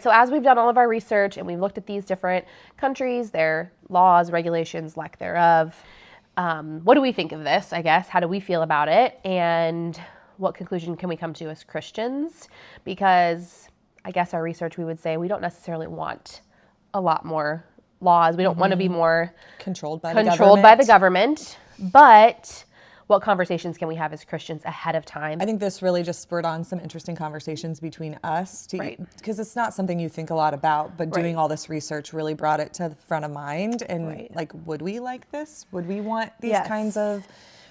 So as we've done all of our research and we've looked at these different countries, their laws, regulations, lack thereof, what do we think of this, I guess? How do we feel about it? And what conclusion can we come to as Christians? Because I guess our research, we would say we don't necessarily want a lot more laws. We don't want to be more controlled by the government. But what conversations can we have as Christians ahead of time? I think this really just spurred on some interesting conversations between us, because it's not something you think a lot about, but doing all this research really brought it to the front of mind. And like, would we like this? Would we want these kinds of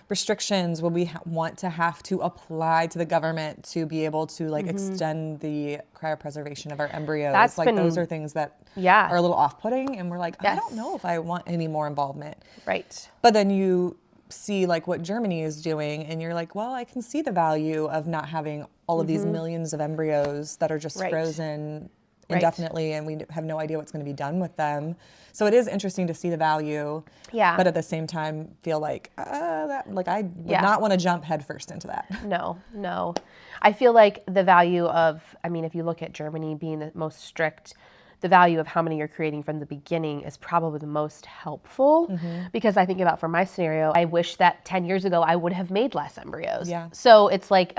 restrictions? Would we want to have to apply to the government to be able to like extend the cryopreservation of our embryos? Those are things that are a little off-putting, and we're like, I don't know if I want any more involvement. Right. But then you see like what Germany is doing, and you're like, well, I can see the value of not having all of these millions of embryos that are just frozen indefinitely, and we have no idea what's going to be done with them. So it is interesting to see the value, but at the same time feel like I would not want to jump headfirst into that. No. I feel like the value of, I mean, if you look at Germany being the most strict, the value of how many you're creating from the beginning is probably the most helpful, because I think about for my scenario, I wish that 10 years ago I would have made less embryos. Yeah. So it's like,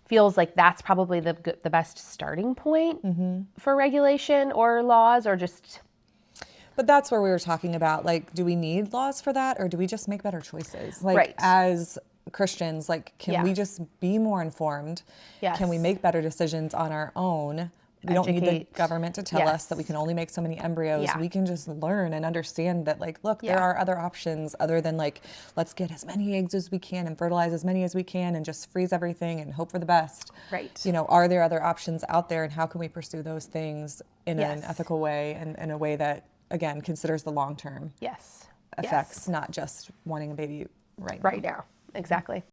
feels like that's probably the best starting point for regulation or laws, or just. But that's where we were talking about, like, do we need laws for that, or do we just make better choices? Like, as Christians, like, can we just be more informed? Yes. Can we make better decisions on our own? We don't need the government to tell us that we can only make so many embryos. We can just learn and understand that, like, look, there are other options other than, like, let's get as many eggs as we can and fertilize as many as we can and just freeze everything and hope for the best. Right. You know, are there other options out there, and how can we pursue those things in an ethical way and in a way that, again, considers the long-term effects, not just wanting a baby right now. Exactly.